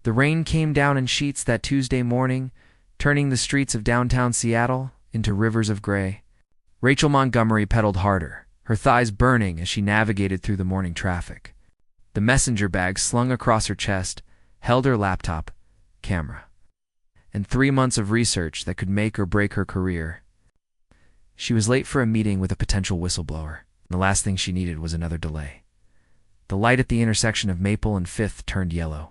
The rain came down in sheets that Tuesday morning, turning the streets of downtown Seattle into rivers of gray. Rachel Montgomery pedaled harder, her thighs burning as she navigated through the morning traffic. The messenger bag slung across her chest held her laptop, camera, and 3 months of research that could make or break her career. She was late for a meeting with a potential whistleblower. The last thing she needed was another delay. The light at the intersection of Maple and Fifth turned yellow.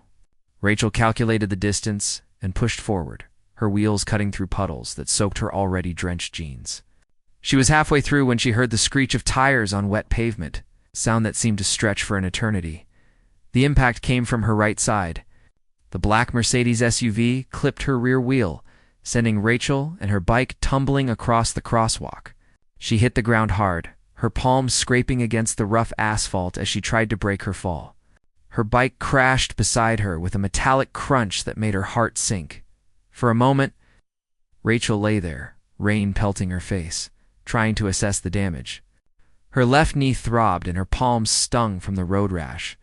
Rachel calculated the distance and pushed forward, her wheels cutting through puddles that soaked her already drenched jeans. She was halfway through when she heard the screech of tires on wet pavement, sound that seemed to stretch for an eternity. The impact came from her right side. The black Mercedes SUV clipped her rear wheel, sending Rachel and her bike tumbling across the crosswalk. She hit the ground hard, her palms scraping against the rough asphalt as she tried to break her fall. Her bike crashed beside her with a metallic crunch that made her heart sink. For a moment, Rachel lay there, rain pelting her face, trying to assess the damage. Her left knee throbbed and her palms stung from the road rash.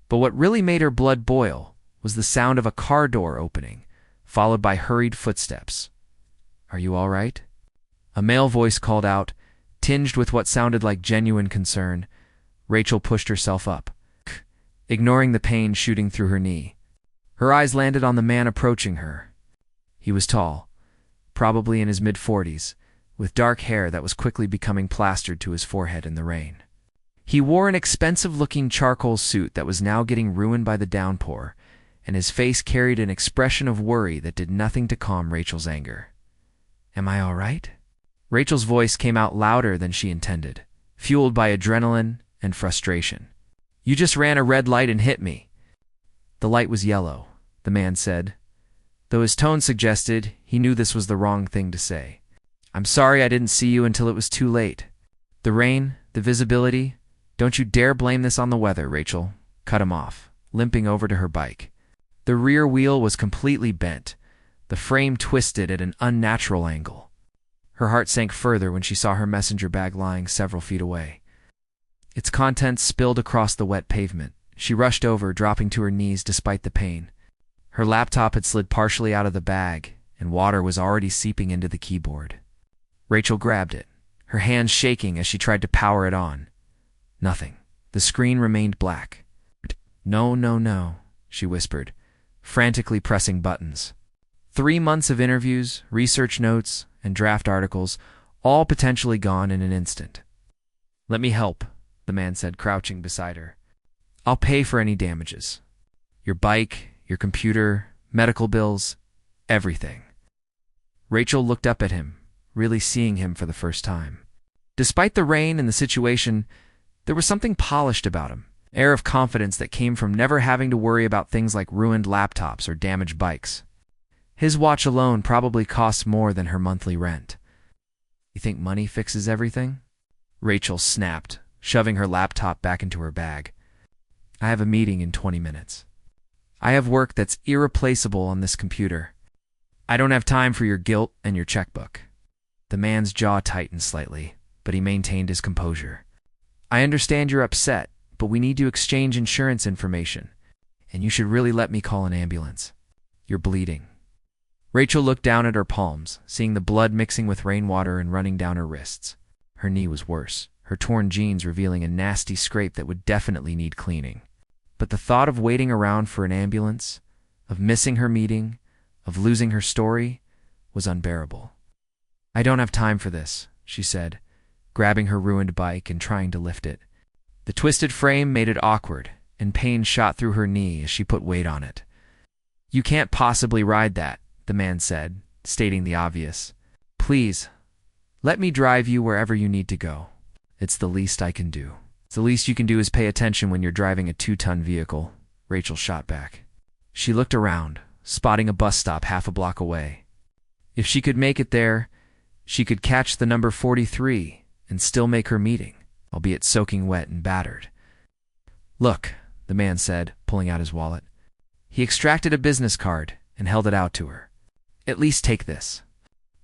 But what really made her blood boil was the sound of a car door opening, followed by hurried footsteps. "Are you all right?" A male voice called out, tinged with what sounded like genuine concern. Rachel pushed herself up, ignoring the pain shooting through her knee. Her eyes landed on the man approaching her. He was tall, probably in his mid-40s, with dark hair that was quickly becoming plastered to his forehead in the rain. He wore an expensive-looking charcoal suit that was now getting ruined by the downpour, and his face carried an expression of worry that did nothing to calm Rachel's anger. "Am I all right?" Rachel's voice came out louder than she intended, fueled by adrenaline and frustration. "You just ran a red light and hit me." "The light was yellow," the man said, though his tone suggested he knew this was the wrong thing to say. "I'm sorry I didn't see you until it was too late. The rain, the visibility, don't you dare blame this on the weather," Rachel cut him off, limping over to her bike. The rear wheel was completely bent, the frame twisted at an unnatural angle. Her heart sank further when she saw her messenger bag lying several feet away. Its contents spilled across the wet pavement. She rushed over, dropping to her knees despite the pain. Her laptop had slid partially out of the bag, and water was already seeping into the keyboard. Rachel grabbed it, her hands shaking as she tried to power it on. Nothing. The screen remained black. "No, no, no," she whispered, frantically pressing buttons. 3 months of interviews, research notes, and draft articles, all potentially gone in an instant. "Let me help," the man said, crouching beside her. "I'll pay for any damages. Your bike, your computer, medical bills, everything." Rachel looked up at him, really seeing him for the first time. Despite the rain and the situation, there was something polished about him, an air of confidence that came from never having to worry about things like ruined laptops or damaged bikes. His watch alone probably cost more than her monthly rent. "You think money fixes everything?" Rachel snapped, shoving her laptop back into her bag. "I have a meeting in 20 minutes. I have work that's irreplaceable on this computer. I don't have time for your guilt and your checkbook." The man's jaw tightened slightly, but he maintained his composure. "I understand you're upset, but we need to exchange insurance information, and you should really let me call an ambulance. You're bleeding." Rachel looked down at her palms, seeing the blood mixing with rainwater and running down her wrists. Her knee was worse, her torn jeans revealing a nasty scrape that would definitely need cleaning. But the thought of waiting around for an ambulance, of missing her meeting, of losing her story, was unbearable. "I don't have time for this," she said, grabbing her ruined bike and trying to lift it. The twisted frame made it awkward, and pain shot through her knee as she put weight on it. "You can't possibly ride that," the man said, stating the obvious. "Please, let me drive you wherever you need to go. It's the least I can do." "The least you can do is pay attention when you're driving a 2-ton vehicle," Rachel shot back. She looked around, spotting a bus stop half a block away. If she could make it there, she could catch the number 43 and still make her meeting, albeit soaking wet and battered. "Look," the man said, pulling out his wallet. He extracted a business card and held it out to her. "At least take this.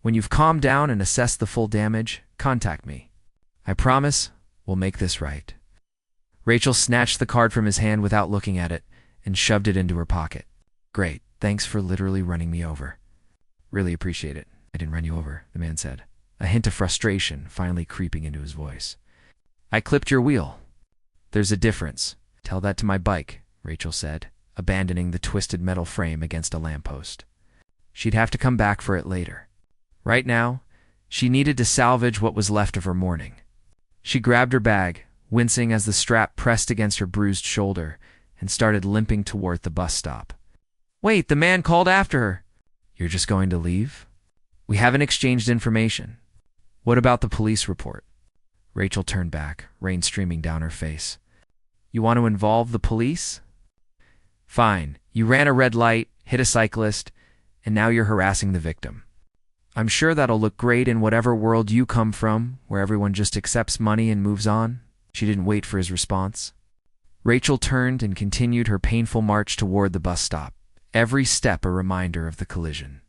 When you've calmed down and assessed the full damage, contact me. I promise we'll make this right." Rachel snatched the card from his hand without looking at it and shoved it into her pocket. Great, thanks for literally running me over. Really appreciate it. I didn't run you over, the man said, a hint of frustration finally creeping into his voice. I clipped your wheel. There's a difference. Tell that to my bike, Rachel said, abandoning the twisted metal frame against a lamppost. She'd have to come back for it later. Right now, she needed to salvage what was left of her morning. She grabbed her bag, wincing as the strap pressed against her bruised shoulder, and started limping toward the bus stop. Wait, the man called after her. You're just going to leave? We haven't exchanged information. What about the police report? Rachel turned back, rain streaming down her face. You want to involve the police? Fine. You ran a red light, hit a cyclist, and now you're harassing the victim. I'm sure that'll look great in whatever world you come from, where everyone just accepts money and moves on. She didn't wait for his response. Rachel turned and continued her painful march toward the bus stop, every step a reminder of the collision.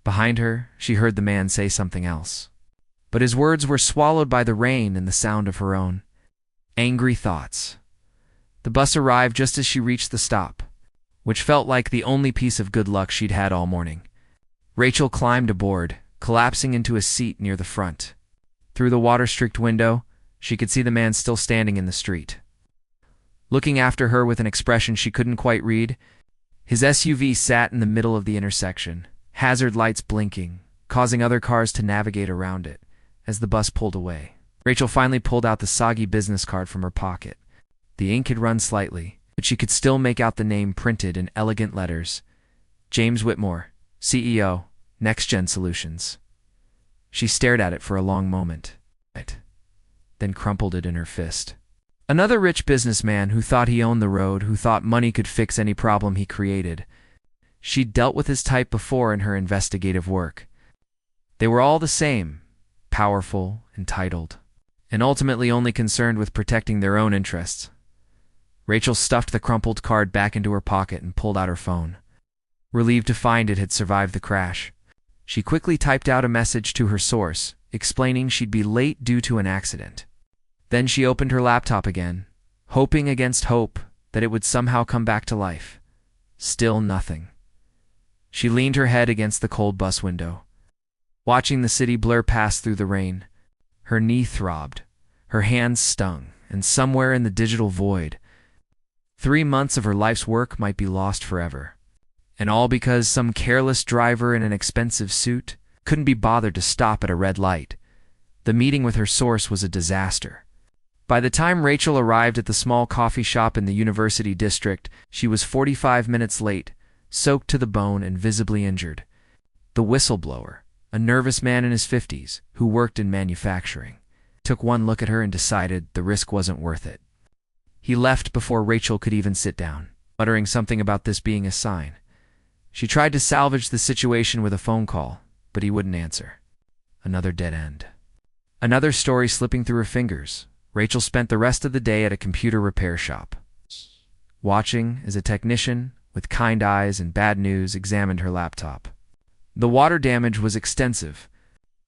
Behind her, she heard the man say something else. But his words were swallowed by the rain and the sound of her own angry thoughts. The bus arrived just as she reached the stop, which felt like the only piece of good luck she'd had all morning. Rachel climbed aboard, collapsing into a seat near the front. Through the water-streaked window, she could see the man still standing in the street. Looking after her with an expression she couldn't quite read, his SUV sat in the middle of the intersection, hazard lights blinking, causing other cars to navigate around it as the bus pulled away. Rachel finally pulled out the soggy business card from her pocket. The ink had run slightly, but she could still make out the name printed in elegant letters. James Whitmore, CEO, NextGen Solutions. She stared at it for a long moment, then crumpled it in her fist. Another rich businessman who thought he owned the road, who thought money could fix any problem he created. She'd dealt with his type before in her investigative work. They were all the same, powerful, entitled, and ultimately only concerned with protecting their own interests. Rachel stuffed the crumpled card back into her pocket and pulled out her phone. Relieved to find it had survived the crash, she quickly typed out a message to her source, explaining she'd be late due to an accident. Then she opened her laptop again, hoping against hope that it would somehow come back to life. Still nothing. She leaned her head against the cold bus window, watching the city blur past through the rain. Her knee throbbed, her hands stung, and somewhere in the digital void, 3 months of her life's work might be lost forever. And all because some careless driver in an expensive suit couldn't be bothered to stop at a red light. The meeting with her source was a disaster. By the time Rachel arrived at the small coffee shop in the University District, she was 45 minutes late, soaked to the bone and visibly injured. The whistleblower, a nervous man in his 50s who worked in manufacturing, took one look at her and decided the risk wasn't worth it. He left before Rachel could even sit down, muttering something about this being a sign. She tried to salvage the situation with a phone call, but he wouldn't answer. Another dead end. Another story slipping through her fingers. Rachel spent the rest of the day at a computer repair shop, watching as a technician, with kind eyes and bad news, examined her laptop. The water damage was extensive.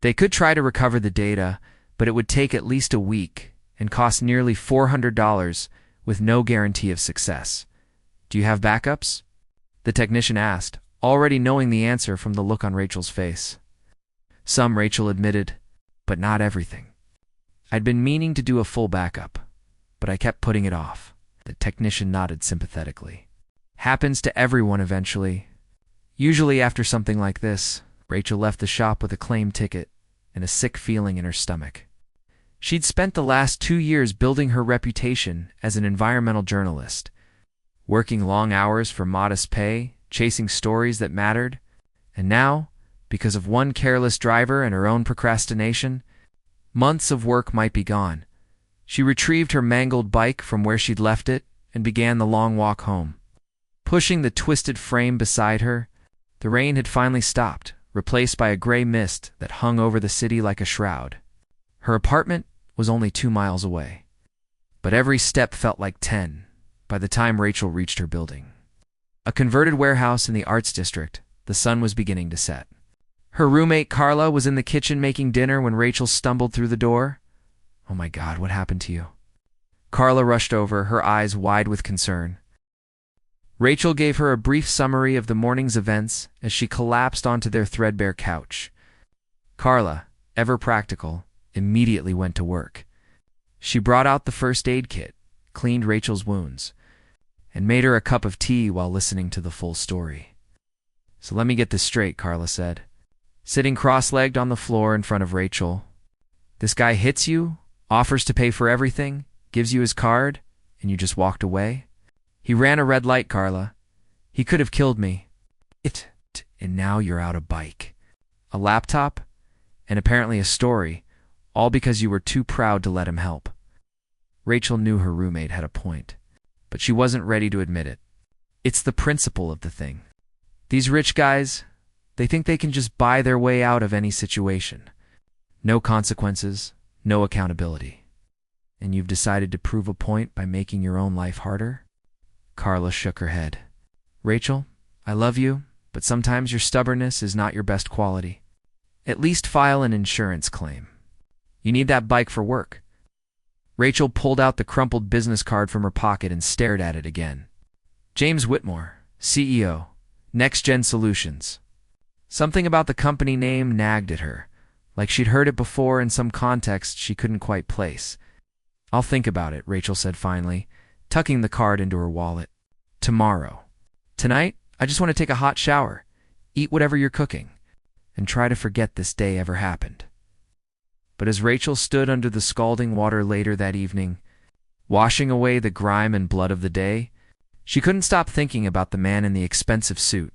They could try to recover the data, but it would take at least a week and cost nearly $400 with no guarantee of success. Do you have backups? The technician asked, already knowing the answer from the look on Rachel's face. Some, Rachel admitted, but not everything. I'd been meaning to do a full backup, but I kept putting it off. The technician nodded sympathetically. Happens to everyone eventually. Usually after something like this, Rachel left the shop with a claim ticket and a sick feeling in her stomach. She'd spent the last 2 years building her reputation as an environmental journalist, working long hours for modest pay, chasing stories that mattered, and now, because of one careless driver and her own procrastination, months of work might be gone. She retrieved her mangled bike from where she'd left it and began the long walk home. Pushing the twisted frame beside her, the rain had finally stopped, replaced by a gray mist that hung over the city like a shroud. Her apartment was only 2 miles away, but every step felt like 10 by the time Rachel reached her building. A converted warehouse in the arts district, the sun was beginning to set. Her roommate Carla was in the kitchen making dinner when Rachel stumbled through the door. Oh my God, what happened to you? Carla rushed over, her eyes wide with concern. Rachel gave her a brief summary of the morning's events as she collapsed onto their threadbare couch. Carla, ever practical, immediately went to work. She brought out the first aid kit, cleaned Rachel's wounds, and made her a cup of tea while listening to the full story. "So let me get this straight," Carla said, sitting cross-legged on the floor in front of Rachel. "This guy hits you, offers to pay for everything, gives you his card, and you just walked away? He ran a red light, Carla. He could have killed me. And now you're out a bike, a laptop, and apparently a story, all because you were too proud to let him help." Rachel knew her roommate had a point, but she wasn't ready to admit it. It's the principle of the thing. These rich guys, they think they can just buy their way out of any situation. No consequences, no accountability. And you've decided to prove a point by making your own life harder? Carla shook her head. "Rachel, I love you, but sometimes your stubbornness is not your best quality. At least file an insurance claim. You need that bike for work." Rachel pulled out the crumpled business card from her pocket and stared at it again. James Whitmore, CEO, Next Gen Solutions. Something about the company name nagged at her, like she'd heard it before in some context she couldn't quite place. "I'll think about it," Rachel said finally, tucking the card into her wallet. "Tomorrow. Tonight, I just want to take a hot shower, eat whatever you're cooking, and try to forget this day ever happened." But as Rachel stood under the scalding water later that evening, washing away the grime and blood of the day, she couldn't stop thinking about the man in the expensive suit.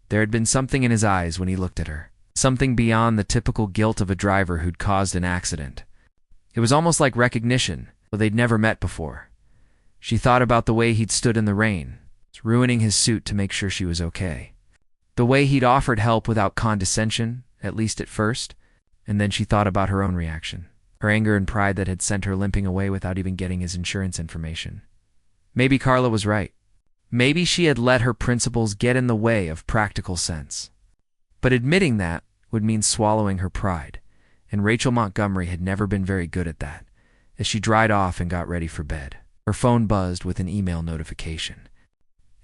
There had been something in his eyes when he looked at her, something beyond the typical guilt of a driver who'd caused an accident. It was almost like recognition, though they'd never met before. She thought about the way he'd stood in the rain, ruining his suit to make sure she was okay. The way he'd offered help without condescension, at least at first, and then she thought about her own reaction, her anger and pride that had sent her limping away without even getting his insurance information. Maybe Carla was right. Maybe she had let her principles get in the way of practical sense. But admitting that would mean swallowing her pride, and Rachel Montgomery had never been very good at that. As she dried off and got ready for bed, her phone buzzed with an email notification.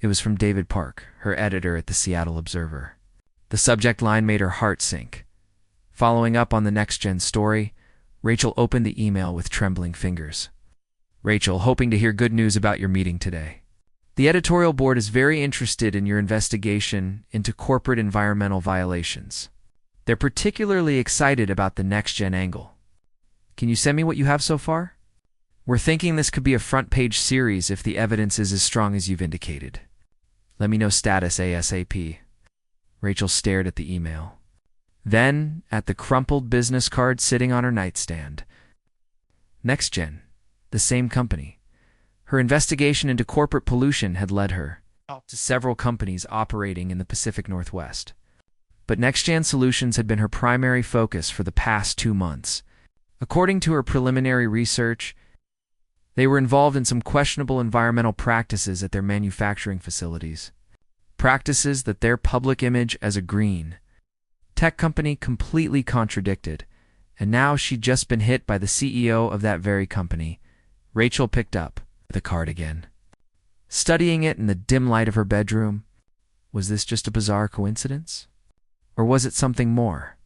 It was from David Park, her editor at the Seattle Observer. The subject line made her heart sink. Following up on the Next Gen story, Rachel opened the email with trembling fingers. "Rachel, hoping to hear good news about your meeting today. The editorial board is very interested in your investigation into corporate environmental violations. They're particularly excited about the Next Gen angle. Can you send me what you have so far? We're thinking this could be a front-page series if the evidence is as strong as you've indicated. Let me know status ASAP." Rachel stared at the email, then at the crumpled business card sitting on her nightstand. Next Gen, the same company. Her investigation into corporate pollution had led her to several companies operating in the Pacific Northwest. But Next Gen Solutions had been her primary focus for the past 2 months. According to her preliminary research, they were involved in some questionable environmental practices at their manufacturing facilities. Practices that their public image as a green tech company completely contradicted, and now she'd just been hit by the CEO of that very company. Rachel picked up the card again. Studying it in the dim light of her bedroom, was this just a bizarre coincidence? Or was it something more?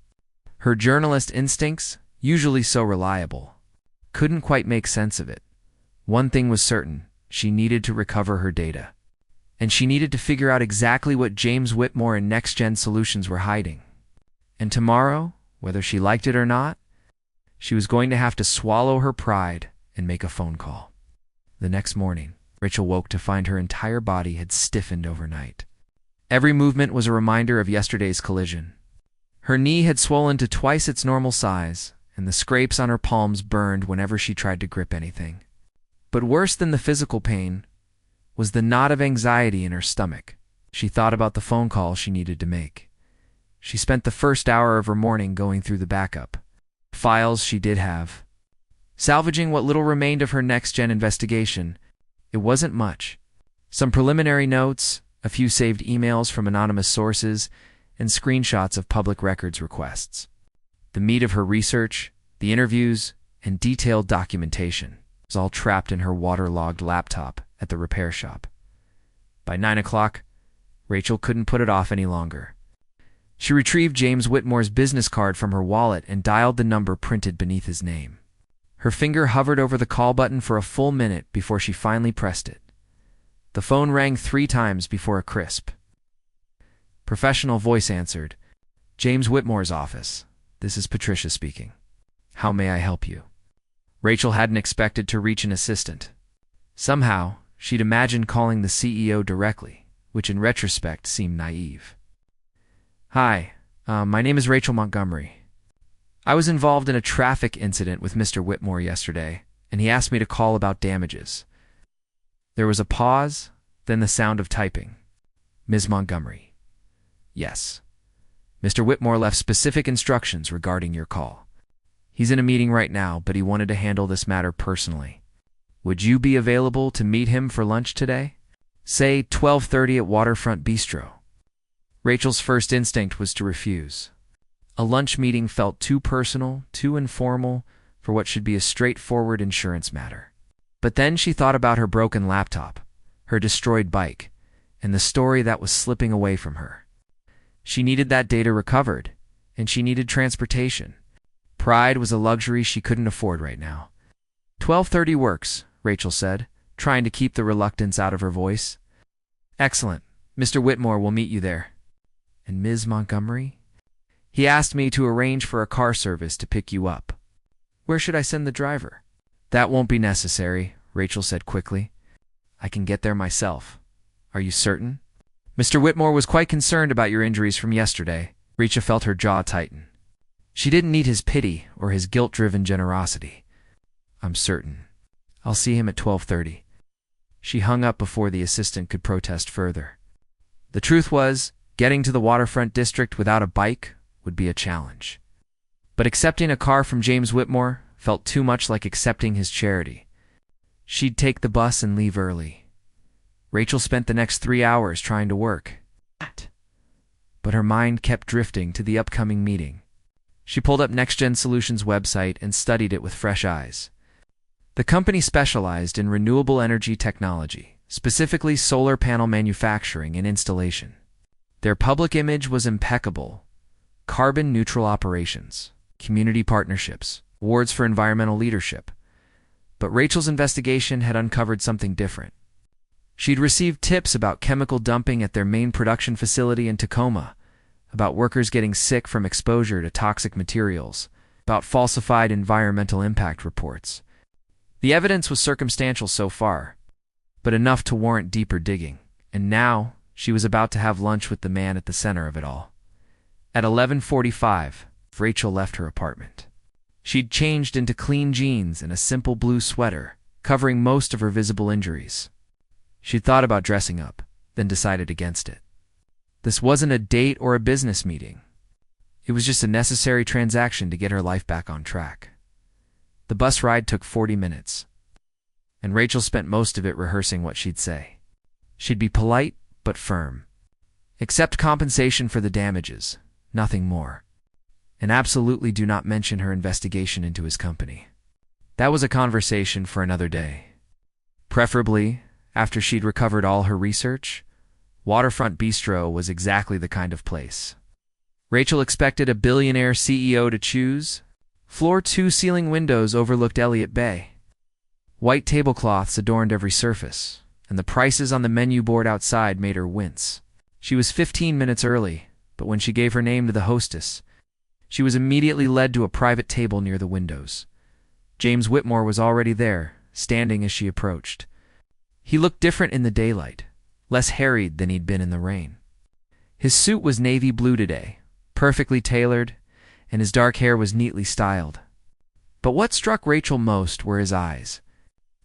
Her journalist instincts, usually so reliable, couldn't quite make sense of it. One thing was certain: she needed to recover her data. And she needed to figure out exactly what James Whitmore and Next Gen Solutions were hiding. And tomorrow, whether she liked it or not, she was going to have to swallow her pride and make a phone call. The next morning, Rachel woke to find her entire body had stiffened overnight. Every movement was a reminder of yesterday's collision. Her knee had swollen to twice its normal size, and the scrapes on her palms burned whenever she tried to grip anything. But worse than the physical pain was the knot of anxiety in her stomach. She thought about the phone call she needed to make. She spent the first hour of her morning going through the backup files she did have, salvaging what little remained of her next-gen investigation. It wasn't much. Some preliminary notes, a few saved emails from anonymous sources, and screenshots of public records requests. The meat of her research, the interviews, and detailed documentation was all trapped in her waterlogged laptop at the repair shop. By 9 o'clock, Rachel couldn't put it off any longer. She retrieved James Whitmore's business card from her wallet and dialed the number printed beneath his name. Her finger hovered over the call button for a full minute before she finally pressed it. The phone rang 3 times before a crisp, professional voice answered. "James Whitmore's office. This is Patricia speaking. How may I help you?" Rachel hadn't expected to reach an assistant. Somehow, she'd imagined calling the CEO directly, which in retrospect seemed naive. "Hi, my name is Rachel Montgomery. I was involved in a traffic incident with Mr. Whitmore yesterday, and he asked me to call about damages." There was a pause, then the sound of typing. "Ms. Montgomery. Yes. Mr. Whitmore left specific instructions regarding your call. He's in a meeting right now, but he wanted to handle this matter personally. Would you be available to meet him for lunch today? Say 12:30 at Waterfront Bistro." Rachel's first instinct was to refuse. A lunch meeting felt too personal, too informal for what should be a straightforward insurance matter. But then she thought about her broken laptop, her destroyed bike, and the story that was slipping away from her. She needed that data recovered, and she needed transportation. Pride was a luxury she couldn't afford right now. 12:30 works, Rachel said, trying to keep the reluctance out of her voice. "Excellent. Mr. Whitmore will meet you there." "And Ms. Montgomery?" "He asked me to arrange for a car service to pick you up." "Where should I send the driver?" "That won't be necessary," Rachel said quickly. "I can get there myself." "Are you certain?" "Mr. Whitmore was quite concerned about your injuries from yesterday." Rachel felt her jaw tighten. She didn't need his pity or his guilt-driven generosity. "I'm certain. I'll see him at 12:30. She hung up before the assistant could protest further. The truth was, getting to the waterfront district without a bike would be a challenge. But accepting a car from James Whitmore felt too much like accepting his charity. She'd take the bus and leave early. Rachel spent the next 3 hours trying to work. But her mind kept drifting to the upcoming meeting. She pulled up NextGen Solutions' website and studied it with fresh eyes. The company specialized in renewable energy technology, specifically solar panel manufacturing and installation. Their public image was impeccable: carbon-neutral operations, community partnerships, awards for environmental leadership. But Rachel's investigation had uncovered something different. She'd received tips about chemical dumping at their main production facility in Tacoma, about workers getting sick from exposure to toxic materials, about falsified environmental impact reports. The evidence was circumstantial so far, but enough to warrant deeper digging. And now she was about to have lunch with the man at the center of it all. At 11:45, Rachel left her apartment. She'd changed into clean jeans and a simple blue sweater, covering most of her visible injuries. She'd thought about dressing up, then decided against it. This wasn't a date or a business meeting. It was just a necessary transaction to get her life back on track. The bus ride took 40 minutes, and Rachel spent most of it rehearsing what she'd say. She'd be polite but firm. Accept compensation for the damages, nothing more. And absolutely do not mention her investigation into his company. That was a conversation for another day. Preferably, after she'd recovered all her research, Waterfront Bistro was exactly the kind of place. Rachel expected a billionaire CEO to choose. Floor 2 ceiling windows overlooked Elliott Bay. White tablecloths adorned every surface, and the prices on the menu board outside made her wince. She was 15 minutes early, but when she gave her name to the hostess, she was immediately led to a private table near the windows. James Whitmore was already there, standing as she approached. He looked different in the daylight, less harried than he'd been in the rain. His suit was navy blue today, perfectly tailored, and his dark hair was neatly styled. But what struck Rachel most were his eyes.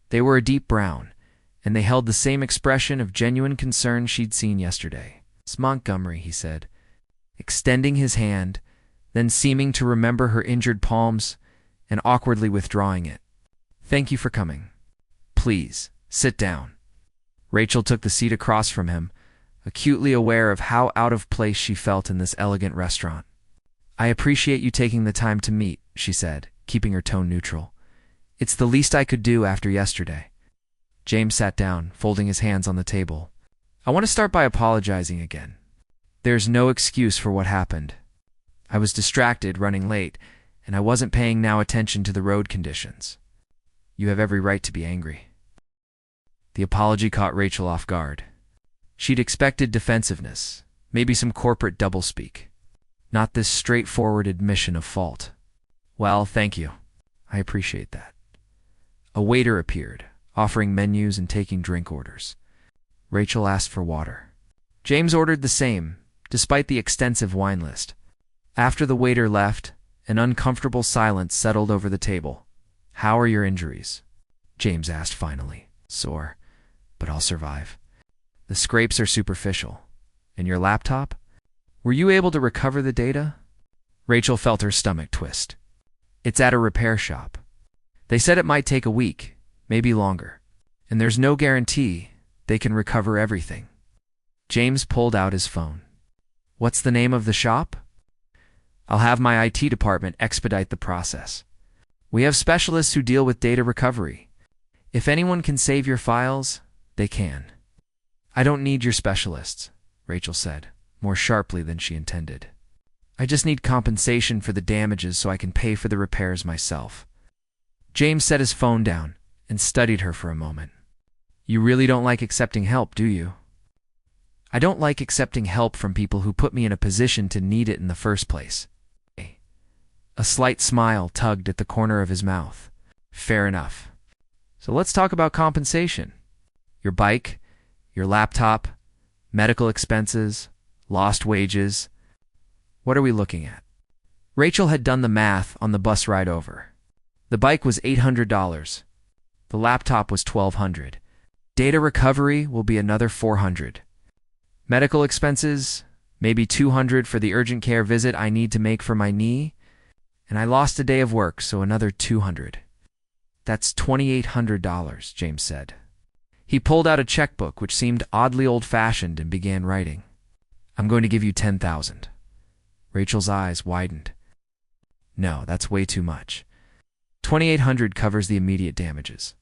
They were a deep brown, and they held the same expression of genuine concern she'd seen yesterday. "It's Montgomery," he said, extending his hand, then seeming to remember her injured palms and awkwardly withdrawing it. "Thank you for coming. Please, sit down." Rachel took the seat across from him, acutely aware of how out of place she felt in this elegant restaurant. "I appreciate you taking the time to meet," she said, keeping her tone neutral. "It's the least I could do after yesterday." James sat down, folding his hands on the table. I want to start by apologizing again. There's no excuse for what happened. I was distracted, running late, and I wasn't paying now attention to the road conditions. You have every right to be angry. The apology caught Rachel off guard. She'd expected defensiveness, maybe some corporate doublespeak, not this straightforward admission of fault. Well, thank you. I appreciate that. A waiter appeared, offering menus and taking drink orders. Rachel asked for water. James ordered the same, despite the extensive wine list. After the waiter left, an uncomfortable silence settled over the table. How are your injuries? James asked finally. Sore, but I'll survive. The scrapes are superficial. And your laptop? Were you able to recover the data? Rachel felt her stomach twist. It's at a repair shop. They said it might take a week, maybe longer. And there's no guarantee they can recover everything. James pulled out his phone. What's the name of the shop? I'll have my IT department expedite the process. We have specialists who deal with data recovery. If anyone can save your files, they can. I don't need your specialists, Rachel said, more sharply than she intended. I just need compensation for the damages so I can pay for the repairs myself. James set his phone down and studied her for a moment. You really don't like accepting help, do you? I don't like accepting help from people who put me in a position to need it in the first place. A slight smile tugged at the corner of his mouth. Fair enough. So let's talk about compensation. Your bike, your laptop, medical expenses, lost wages. What are we looking at? Rachel had done the math on the bus ride over. The bike was $800. The laptop was $1,200. Data recovery will be another $400. Medical expenses, maybe $200 for the urgent care visit I need to make for my knee. And I lost a day of work, so another $200. That's $2,800, James said. He pulled out a checkbook, which seemed oddly old-fashioned, and began writing. I'm going to give you $10,000. Rachel's eyes widened. No, that's way too much. $2,800 covers the immediate damages.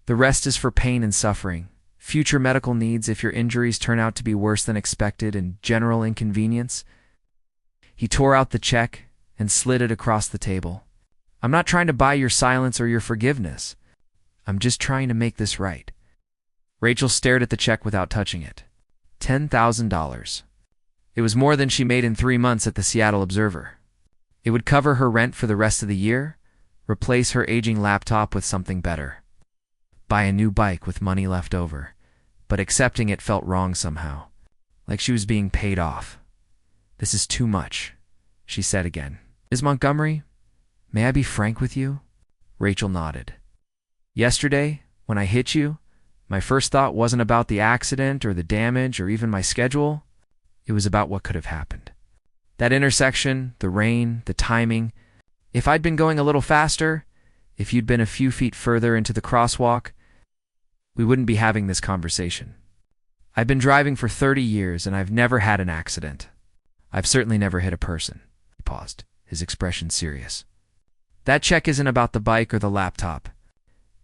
The rest is for pain and suffering, future medical needs if your injuries turn out to be worse than expected, and general inconvenience. He tore out the check and slid it across the table. I'm not trying to buy your silence or your forgiveness. I'm just trying to make this right. Rachel stared at the check without touching it. $10,000. It was more than she made in 3 months at the Seattle Observer. It would cover her rent for the rest of the year, replace her aging laptop with something better, buy a new bike with money left over, but accepting it felt wrong somehow, like she was being paid off. This is too much, she said again. Ms. Montgomery, may I be frank with you? Rachel nodded. Yesterday, when I hit you, my first thought wasn't about the accident or the damage or even my schedule. It was about what could have happened. That intersection, the rain, the timing. If I'd been going a little faster, if you'd been a few feet further into the crosswalk, we wouldn't be having this conversation. I've been driving for 30 years and I've never had an accident. I've certainly never hit a person. He paused, his expression serious. That check isn't about the bike or the laptop.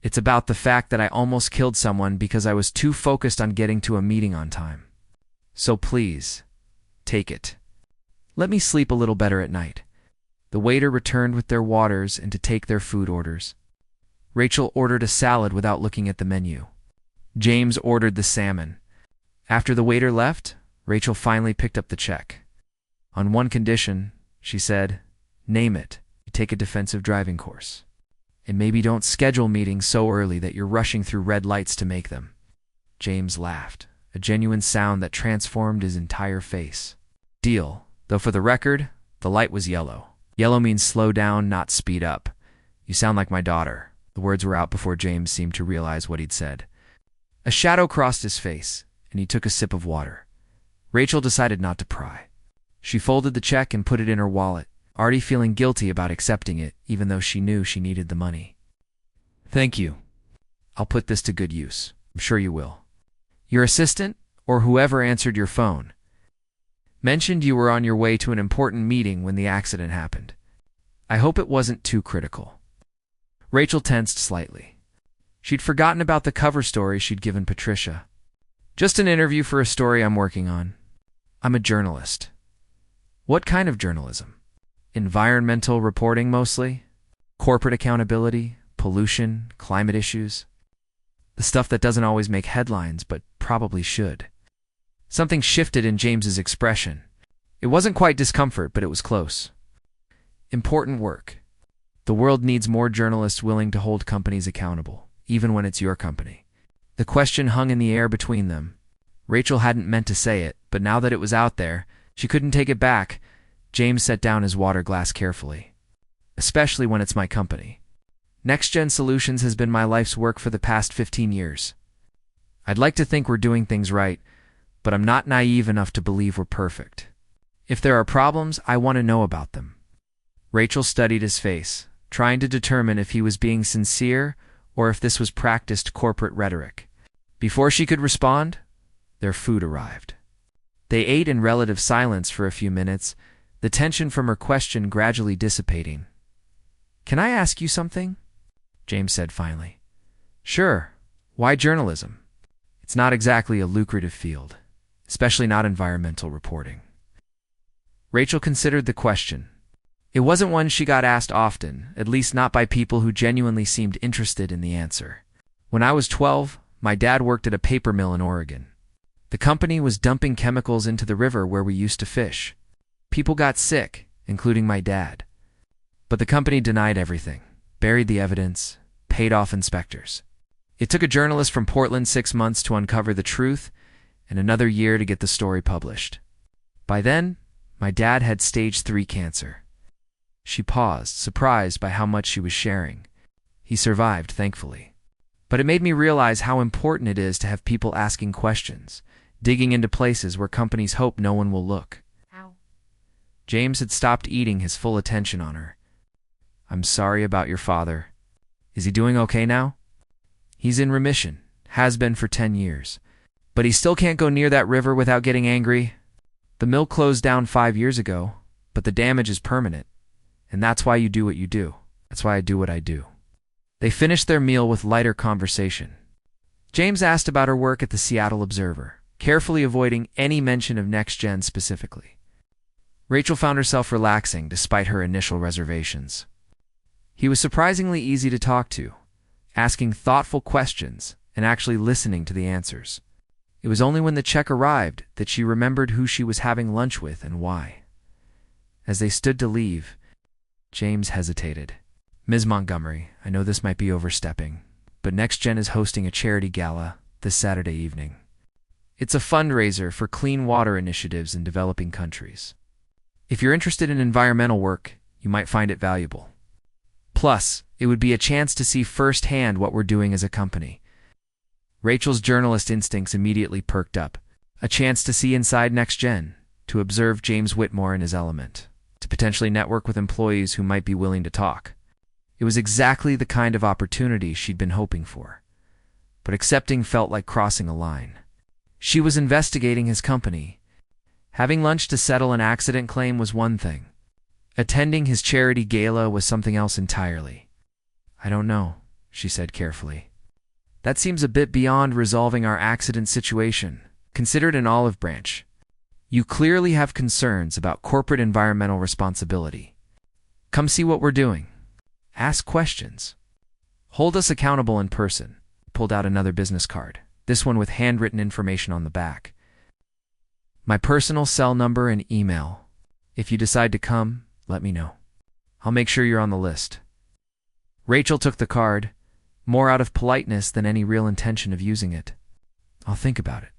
It's about the fact that I almost killed someone because I was too focused on getting to a meeting on time. So please, take it. Let me sleep a little better at night. The waiter returned with their waters and to take their food orders. Rachel ordered a salad without looking at the menu. James ordered the salmon. After the waiter left, Rachel finally picked up the check. On one condition, she said, name it. You take a defensive driving course. And maybe don't schedule meetings so early that you're rushing through red lights to make them. James laughed, a genuine sound that transformed his entire face. Deal, though for the record, the light was yellow. Yellow means slow down, not speed up. You sound like my daughter. The words were out before James seemed to realize what he'd said. A shadow crossed his face, and he took a sip of water. Rachel decided not to pry. She folded the check and put it in her wallet, already feeling guilty about accepting it, even though she knew she needed the money. Thank you. I'll put this to good use. I'm sure you will. Your assistant, or whoever answered your phone, mentioned you were on your way to an important meeting when the accident happened. I hope it wasn't too critical. Rachel tensed slightly. She'd forgotten about the cover story she'd given Patricia. Just an interview for a story I'm working on. I'm a journalist. What kind of journalism? Environmental reporting mostly? Corporate accountability? Pollution? Climate issues? The stuff that doesn't always make headlines, but probably should. Something shifted in James's expression. It wasn't quite discomfort, but it was close. Important work. The world needs more journalists willing to hold companies accountable, even when it's your company. The question hung in the air between them. Rachel hadn't meant to say it, but now that it was out there, she couldn't take it back. James set down his water glass carefully. Especially when it's my company. NextGen Solutions has been my life's work for the past 15 years. I'd like to think we're doing things right, but I'm not naive enough to believe we're perfect. If there are problems, I want to know about them. Rachel studied his face, trying to determine if he was being sincere or if this was practiced corporate rhetoric. Before she could respond, their food arrived. They ate in relative silence for a few minutes, the tension from her question gradually dissipating. "Can I ask you something?" James said finally. "Sure. Why journalism? It's not exactly a lucrative field, especially not environmental reporting." Rachel considered the question. It wasn't one she got asked often, at least not by people who genuinely seemed interested in the answer. "When I was 12, my dad worked at a paper mill in Oregon. The company was dumping chemicals into the river where we used to fish. People got sick, including my dad. But the company denied everything, buried the evidence, paid off inspectors. It took a journalist from Portland 6 months to uncover the truth and another year to get the story published. By then, my dad had stage 3 cancer." She paused, surprised by how much she was sharing. He survived, thankfully. "But it made me realize how important it is to have people asking questions, digging into places where companies hope no one will look." Ow. James had stopped eating, his full attention on her. "I'm sorry about your father. Is he doing okay now?" "He's in remission, has been for 10 years. But he still can't go near that river without getting angry. The mill closed down 5 years ago, but the damage is permanent. And that's why you do what you do. That's why I do what I do." They finished their meal with lighter conversation. James asked about her work at the Seattle Observer, carefully avoiding any mention of NextGen specifically. Rachel found herself relaxing despite her initial reservations. He was surprisingly easy to talk to, asking thoughtful questions and actually listening to the answers. It was only when the check arrived that she remembered who she was having lunch with and why. As they stood to leave, James hesitated. "Ms. Montgomery, I know this might be overstepping, but NextGen is hosting a charity gala this Saturday evening. It's a fundraiser for clean water initiatives in developing countries. If you're interested in environmental work, you might find it valuable. Plus, it would be a chance to see firsthand what we're doing as a company." Rachel's journalist instincts immediately perked up. A chance to see inside NextGen, to observe James Whitmore in his element, to potentially network with employees who might be willing to talk. It was exactly the kind of opportunity she'd been hoping for. But accepting felt like crossing a line. She was investigating his company. Having lunch to settle an accident claim was one thing. Attending his charity gala was something else entirely. "I don't know," she said carefully. "That seems a bit beyond resolving our accident situation. Consider it an olive branch. You clearly have concerns about corporate environmental responsibility. Come see what we're doing. Ask questions. Hold us accountable in person." Pulled out another business card, this one with handwritten information on the back. "My personal cell number and email. If you decide to come, let me know. I'll make sure you're on the list." Rachel took the card, more out of politeness than any real intention of using it. "I'll think about it."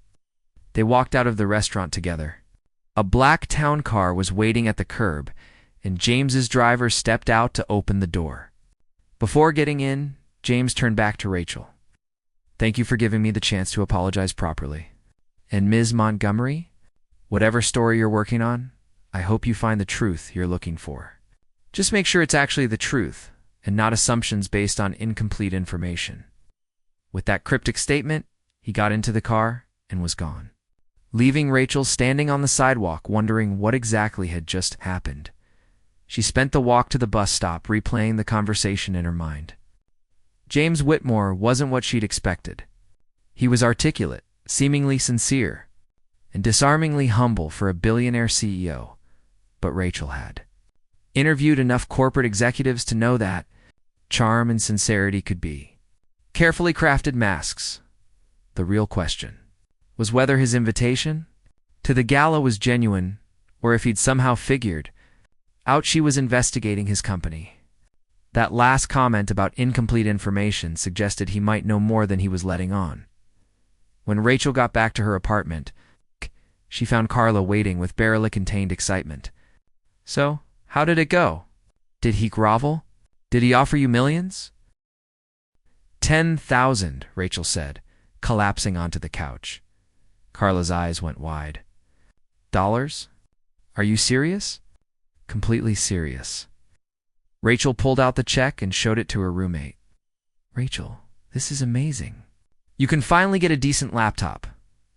They walked out of the restaurant together. A black town car was waiting at the curb, and James's driver stepped out to open the door. Before getting in, James turned back to Rachel. "Thank you for giving me the chance to apologize properly. And Ms. Montgomery, whatever story you're working on, I hope you find the truth you're looking for. Just make sure it's actually the truth, and not assumptions based on incomplete information." With that cryptic statement, he got into the car and was gone, leaving Rachel standing on the sidewalk wondering what exactly had just happened. She spent the walk to the bus stop replaying the conversation in her mind. James Whitmore wasn't what she'd expected. He was articulate, seemingly sincere, and disarmingly humble for a billionaire CEO. But Rachel had interviewed enough corporate executives to know that charm and sincerity could be carefully crafted masks. The real question was whether his invitation to the gala was genuine, or if he'd somehow figured out she was investigating his company. That last comment about incomplete information suggested he might know more than he was letting on. When Rachel got back to her apartment, she found Carla waiting with barely contained excitement. "So, how did it go? Did he grovel? Did he offer you millions?" 10,000, Rachel said, collapsing onto the couch. Carla's eyes went wide. "Dollars? Are you serious?" "Completely serious." Rachel pulled out the check and showed it to her roommate. "Rachel, this is amazing. You can finally get a decent laptop.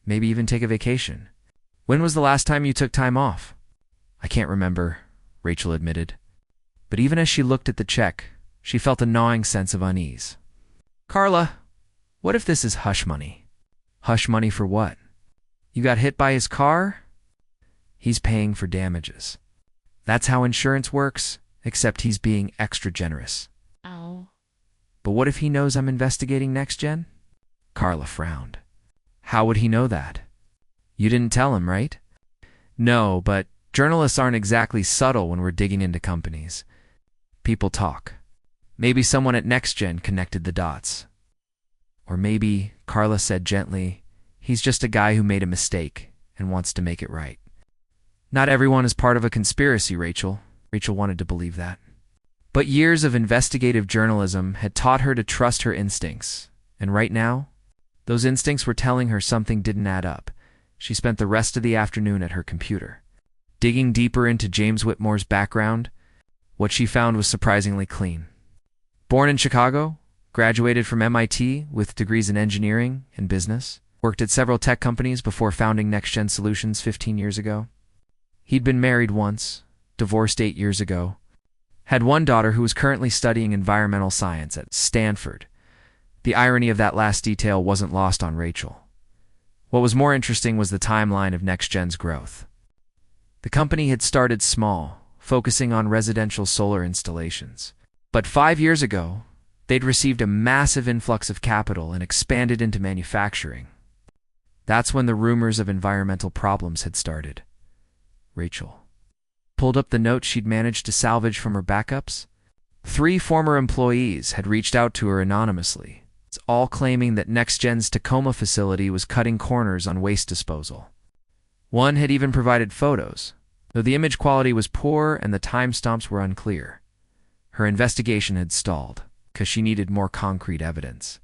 Maybe even take a vacation. When was the last time you took time off?" "I can't remember," Rachel admitted. But even as she looked at the check, she felt a gnawing sense of unease. "Carla, what if this is hush money?" "Hush money for what?" "You got hit by his car? He's paying for damages. That's how insurance works, except he's being extra generous." Oh. "But what if he knows I'm investigating NextGen?" Carla frowned. "How would he know that? You didn't tell him, right?" "No, but journalists aren't exactly subtle when we're digging into companies. People talk. Maybe someone at NextGen connected the dots. Or maybe," Carla said gently, "he's just a guy who made a mistake and wants to make it right." Not everyone is part of a conspiracy, Rachel. Rachel wanted to believe that. But years of investigative journalism had taught her to trust her instincts. And right now, those instincts were telling her something didn't add up. She spent the rest of the afternoon at her computer, digging deeper into James Whitmore's background. What she found was surprisingly clean. Born in Chicago, graduated from MIT with degrees in engineering and business, worked at several tech companies before founding NextGen Solutions 15 years ago. He'd been married once, divorced 8 years ago, had one daughter who was currently studying environmental science at Stanford. The irony of that last detail wasn't lost on Rachel. What was more interesting was the timeline of NextGen's growth. The company had started small, focusing on residential solar installations. But 5 years ago, they'd received a massive influx of capital and expanded into manufacturing. That's when the rumors of environmental problems had started. Rachel pulled up the notes she'd managed to salvage from her backups. 3 former employees had reached out to her anonymously, all claiming that NextGen's Tacoma facility was cutting corners on waste disposal. One had even provided photos, though the image quality was poor and the timestamps were unclear. Her investigation had stalled, because she needed more concrete evidence.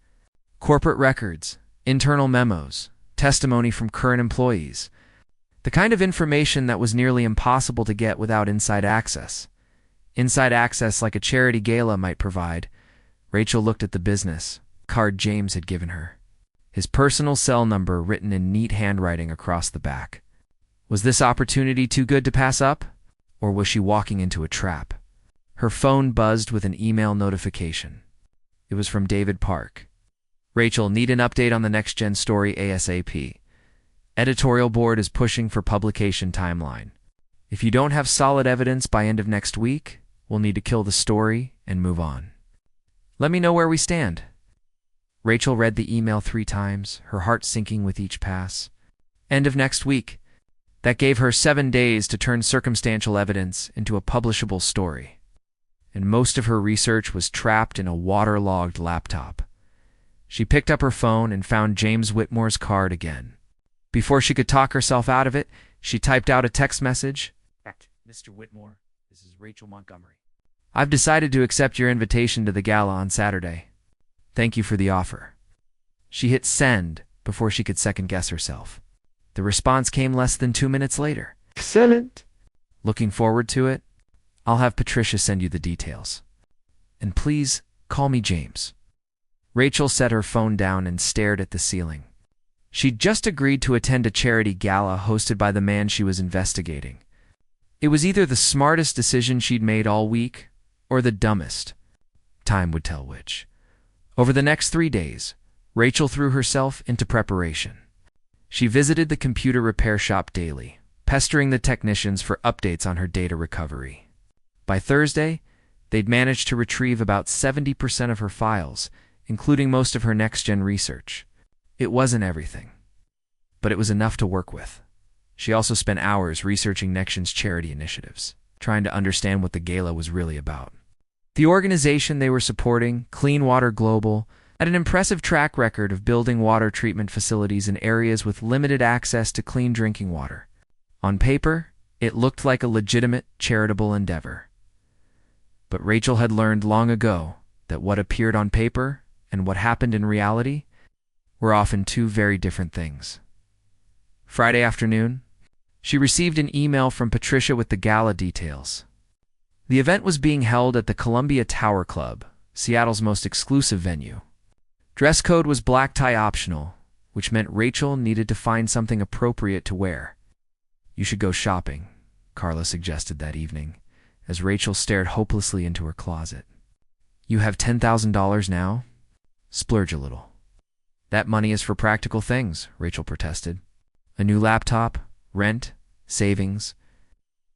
Corporate records, internal memos, testimony from current employees. The kind of information that was nearly impossible to get without inside access. Inside access like a charity gala might provide. Rachel looked at the business card James had given her. His personal cell number written in neat handwriting across the back. Was this opportunity too good to pass up? Or was she walking into a trap? Her phone buzzed with an email notification. It was from David Park. "Rachel, need an update on the NextGen story ASAP. Editorial board is pushing for publication timeline. If you don't have solid evidence by end of next week, we'll need to kill the story and move on. Let me know where we stand." Rachel read the email 3 times, her heart sinking with each pass. End of next week. That gave her 7 days to turn circumstantial evidence into a publishable story. And most of her research was trapped in a waterlogged laptop. She picked up her phone and found James Whitmore's card again. Before she could talk herself out of it, she typed out a text message. "Mr. Whitmore, this is Rachel Montgomery. I've decided to accept your invitation to the gala on Saturday. Thank you for the offer." She hit send before she could second-guess herself. The response came less than 2 minutes later. "Excellent. Looking forward to it. I'll have Patricia send you the details. And please, call me James." Rachel set her phone down and stared at the ceiling. She'd just agreed to attend a charity gala hosted by the man she was investigating. It was either the smartest decision she'd made all week, or the dumbest. Time would tell which. Over the next 3 days, Rachel threw herself into preparation. She visited the computer repair shop daily, pestering the technicians for updates on her data recovery. By Thursday, they'd managed to retrieve about 70% of her files, including most of her next-gen research. It wasn't everything, but it was enough to work with. She also spent hours researching NextGen's charity initiatives, trying to understand what the gala was really about. The organization they were supporting, Clean Water Global, had an impressive track record of building water treatment facilities in areas with limited access to clean drinking water. On paper, it looked like a legitimate, charitable endeavor. But Rachel had learned long ago that what appeared on paper and what happened in reality were often two very different things. Friday afternoon, she received an email from Patricia with the gala details. The event was being held at the Columbia Tower Club, Seattle's most exclusive venue. Dress code was black tie optional, which meant Rachel needed to find something appropriate to wear. "You should go shopping," Carla suggested that evening, as Rachel stared hopelessly into her closet. "You have $10,000 now? Splurge a little." "That money is for practical things," Rachel protested. "A new laptop, rent, savings.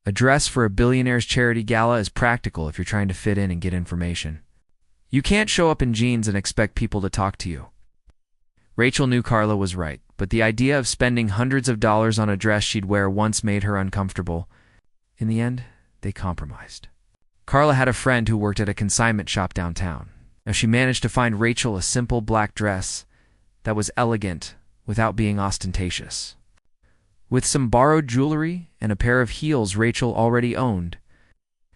A dress for a Billionaire's charity gala is practical if you're trying to fit in and get information. You can't show up in jeans and expect people to talk to you." Rachel knew Carla was right, but the idea of spending hundreds of dollars on a dress she'd wear once made her uncomfortable. In the end, they compromised. Carla had a friend who worked at a consignment shop downtown. Now she managed to find Rachel a simple black dress that was elegant without being ostentatious. With some borrowed jewelry and a pair of heels Rachel already owned,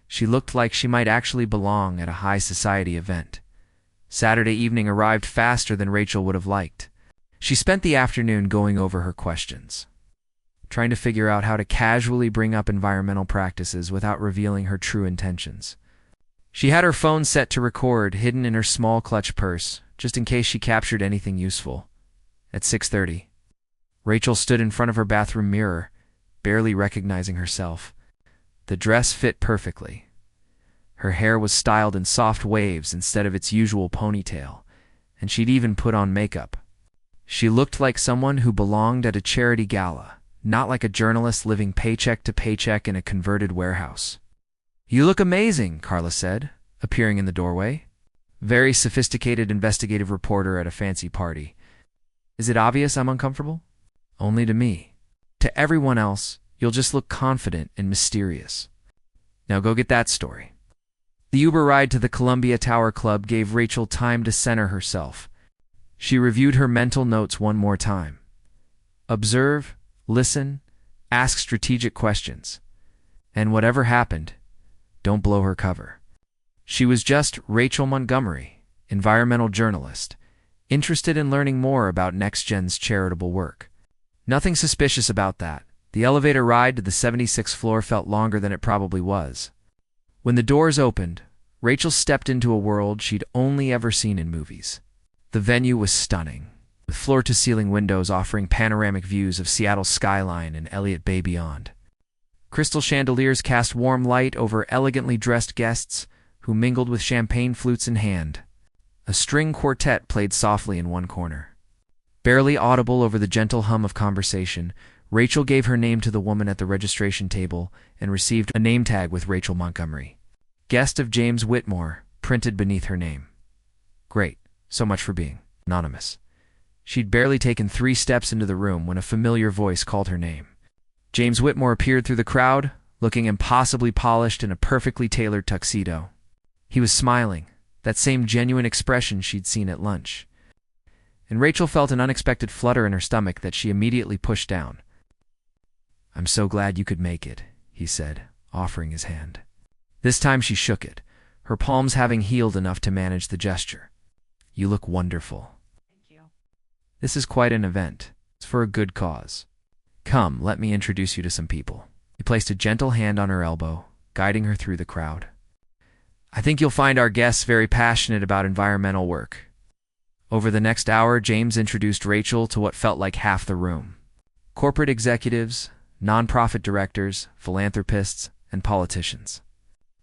she looked like she might actually belong at a high society event. Saturday evening arrived faster than Rachel would have liked. She spent the afternoon going over her questions, trying to figure out how to casually bring up environmental practices without revealing her true intentions. She had her phone set to record, hidden in her small clutch purse, just in case she captured anything useful. At 6:30, Rachel stood in front of her bathroom mirror, barely recognizing herself. The dress fit perfectly. Her hair was styled in soft waves instead of its usual ponytail, and she'd even put on makeup. She looked like someone who belonged at a charity gala, not like a journalist living paycheck to paycheck in a converted warehouse. "You look amazing," Carla said, appearing in the doorway. Very sophisticated investigative reporter at a fancy party. "Is it obvious I'm uncomfortable?" "Only to me. To everyone else, you'll just look confident and mysterious. Now go get that story." The Uber ride to the Columbia Tower Club gave Rachel time to center herself. She reviewed her mental notes one more time. Observe, listen, ask strategic questions. And whatever happened, don't blow her cover. She was just Rachel Montgomery, environmental journalist, interested in learning more about NextGen's charitable work. Nothing suspicious about that. The elevator ride to the 76th floor felt longer than it probably was. When the doors opened, Rachel stepped into a world she'd only ever seen in movies. The venue was stunning, with floor-to-ceiling windows offering panoramic views of Seattle's skyline and Elliott Bay beyond. Crystal chandeliers cast warm light over elegantly dressed guests who mingled with champagne flutes in hand. A string quartet played softly in one corner. Barely audible over the gentle hum of conversation, Rachel gave her name to the woman at the registration table and received a name tag with Rachel Montgomery. Guest of James Whitmore, printed beneath her name. Great, so much for being anonymous. She'd barely taken 3 steps into the room when a familiar voice called her name. James Whitmore appeared through the crowd, looking impossibly polished in a perfectly tailored tuxedo. He was smiling, that same genuine expression she'd seen at lunch. And Rachel felt an unexpected flutter in her stomach that she immediately pushed down. "I'm so glad you could make it," he said, offering his hand. This time she shook it, her palms having healed enough to manage the gesture. "You look wonderful." Thank you. "This is quite an event. It's for a good cause. Come, let me introduce you to some people." He placed a gentle hand on her elbow, guiding her through the crowd. "I think you'll find our guests very passionate about environmental work." Over the next hour, James introduced Rachel to what felt like half the room. Corporate executives, nonprofit directors, philanthropists, and politicians.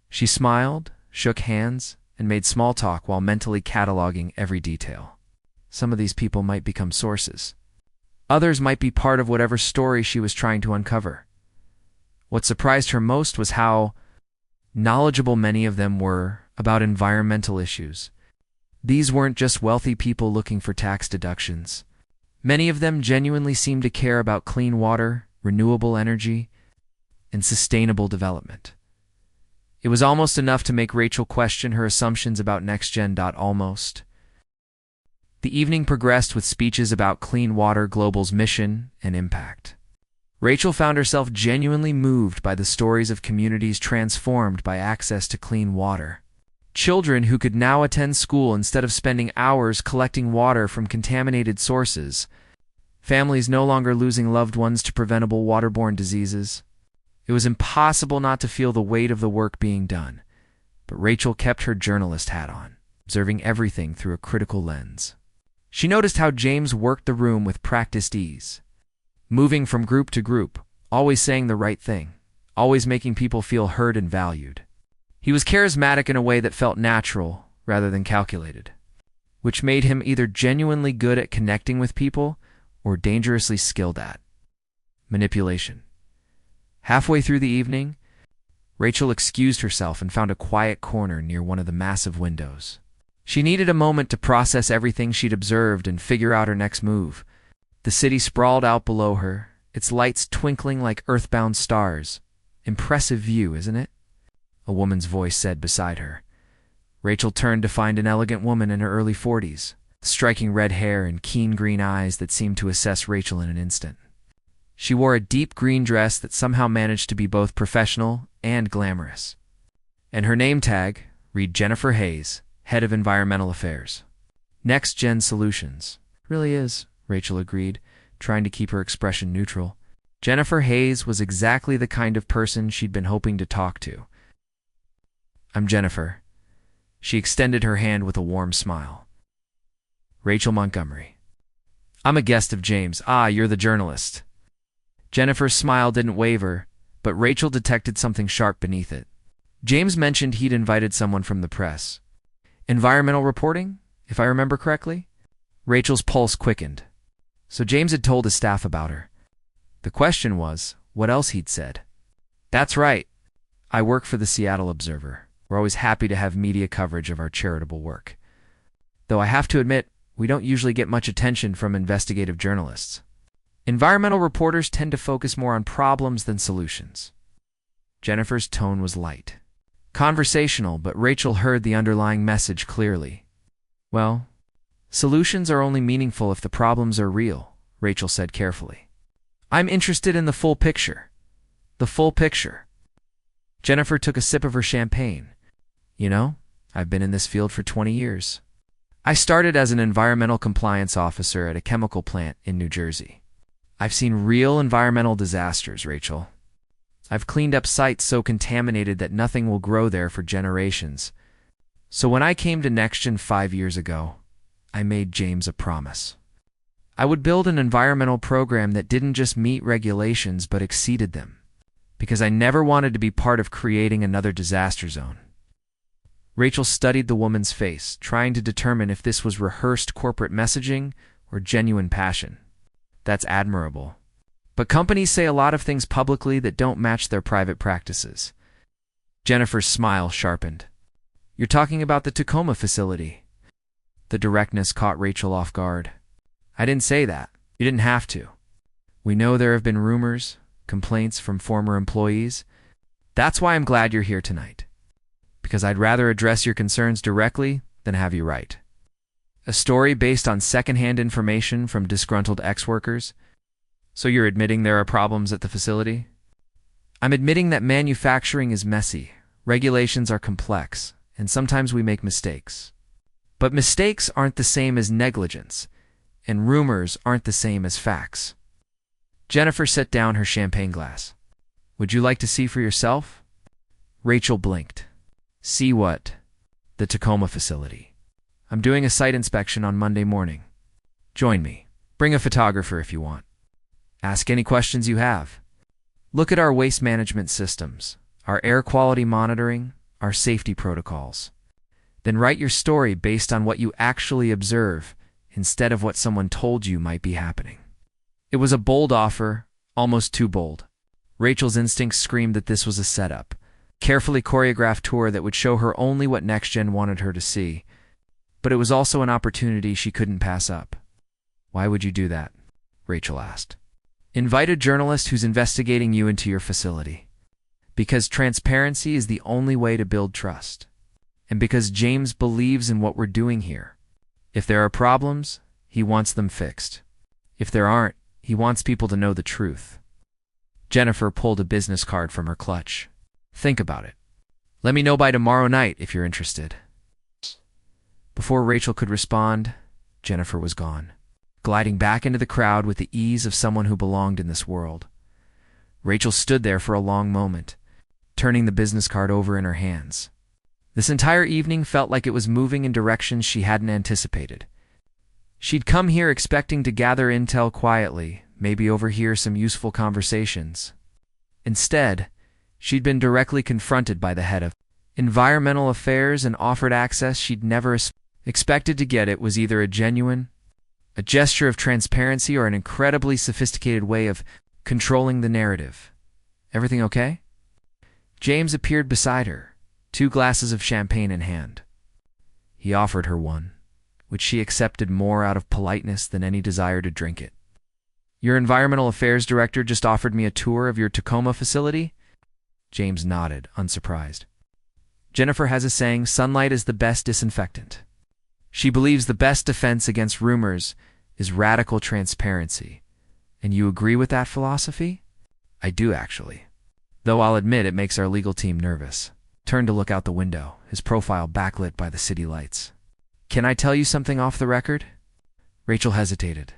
She smiled, shook hands, and made small talk while mentally cataloging every detail. Some of these people might become sources. Others might be part of whatever story she was trying to uncover. What surprised her most was how knowledgeable many of them were about environmental issues. These weren't just wealthy people looking for tax deductions. Many of them genuinely seemed to care about clean water, renewable energy, and sustainable development. It was almost enough to make Rachel question her assumptions about NextGen. Almost. The evening progressed with speeches about Clean Water Global's mission and impact. Rachel found herself genuinely moved by the stories of communities transformed by access to clean water. Children who could now attend school instead of spending hours collecting water from contaminated sources. Families no longer losing loved ones to preventable waterborne diseases. It was impossible not to feel the weight of the work being done, but Rachel kept her journalist hat on, observing everything through a critical lens. She noticed how James worked the room with practiced ease, moving from group to group, always saying the right thing, always making people feel heard and valued. He was charismatic in a way that felt natural rather than calculated, which made him either genuinely good at connecting with people or dangerously skilled at manipulation. Halfway through the evening, Rachel excused herself and found a quiet corner near one of the massive windows. She needed a moment to process everything she'd observed and figure out her next move. The city sprawled out below her, its lights twinkling like earthbound stars. Impressive view, isn't it? A woman's voice said beside her. Rachel turned to find an elegant woman in her early 40s, striking red hair and keen green eyes that seemed to assess Rachel in an instant. She wore a deep green dress that somehow managed to be both professional and glamorous. And her name tag read Jennifer Hayes, Head of Environmental Affairs. NextGen Solutions. Really is, Rachel agreed, trying to keep her expression neutral. Jennifer Hayes was exactly the kind of person she'd been hoping to talk to. I'm Jennifer. She extended her hand with a warm smile. Rachel Montgomery. I'm a guest of James. Ah, you're the journalist. Jennifer's smile didn't waver, but Rachel detected something sharp beneath it. James mentioned he'd invited someone from the press. Environmental reporting, if I remember correctly? Rachel's pulse quickened. So James had told his staff about her. The question was, what else he'd said. That's right. I work for the Seattle Observer. We're always happy to have media coverage of our charitable work. Though I have to admit, we don't usually get much attention from investigative journalists. Environmental reporters tend to focus more on problems than solutions. Jennifer's tone was light. Conversational, but Rachel heard the underlying message clearly. Well, solutions are only meaningful if the problems are real, Rachel said carefully. I'm interested in the full picture. The full picture. Jennifer took a sip of her champagne. You know, I've been in this field for 20 years. I started as an environmental compliance officer at a chemical plant in New Jersey. I've seen real environmental disasters, Rachel. I've cleaned up sites so contaminated that nothing will grow there for generations. So when I came to NextGen 5 years ago, I made James a promise. I would build an environmental program that didn't just meet regulations but exceeded them, because I never wanted to be part of creating another disaster zone. Rachel studied the woman's face, trying to determine if this was rehearsed corporate messaging or genuine passion. That's admirable. But companies say a lot of things publicly that don't match their private practices. Jennifer's smile sharpened. You're talking about the Tacoma facility. The directness caught Rachel off guard. I didn't say that. You didn't have to. We know there have been rumors, complaints from former employees. That's why I'm glad you're here tonight. Because I'd rather address your concerns directly than have you write a story based on secondhand information from disgruntled ex-workers. So you're admitting there are problems at the facility? I'm admitting that manufacturing is messy, regulations are complex, and sometimes we make mistakes. But mistakes aren't the same as negligence, and rumors aren't the same as facts. Jennifer set down her champagne glass. Would you like to see for yourself? Rachel blinked. See what? The Tacoma facility. I'm doing a site inspection on Monday morning. Join me. Bring a photographer if you want. Ask any questions you have. Look at our waste management systems, our air quality monitoring, our safety protocols. Then write your story based on what you actually observe instead of what someone told you might be happening. It was a bold offer, almost too bold. Rachel's instincts screamed that this was a setup, carefully choreographed tour that would show her only what NextGen wanted her to see. But it was also an opportunity she couldn't pass up. Why would you do that? Rachel asked. Invite a journalist who's investigating you into your facility. Because transparency is the only way to build trust. And because James believes in what we're doing here. If there are problems, he wants them fixed. If there aren't, he wants people to know the truth. Jennifer pulled a business card from her clutch. Think about it. Let me know by tomorrow night if you're interested. Before Rachel could respond, Jennifer was gone, gliding back into the crowd with the ease of someone who belonged in this world. Rachel stood there for a long moment, turning the business card over in her hands. This entire evening felt like it was moving in directions she hadn't anticipated. She'd come here expecting to gather intel quietly, maybe overhear some useful conversations. Instead, she'd been directly confronted by the head of environmental affairs and offered access she'd never expected to get. It was either a gesture of transparency or an incredibly sophisticated way of controlling the narrative. Everything okay? James appeared beside her, 2 glasses of champagne in hand. He offered her one, which she accepted more out of politeness than any desire to drink it. Your environmental affairs director just offered me a tour of your Tacoma facility? James nodded, unsurprised. Jennifer has a saying, sunlight is the best disinfectant. She believes the best defense against rumors is radical transparency. And you agree with that philosophy? I do, actually. Though I'll admit it makes our legal team nervous. Turned to look out the window, his profile backlit by the city lights. Can I tell you something off the record? Rachel hesitated.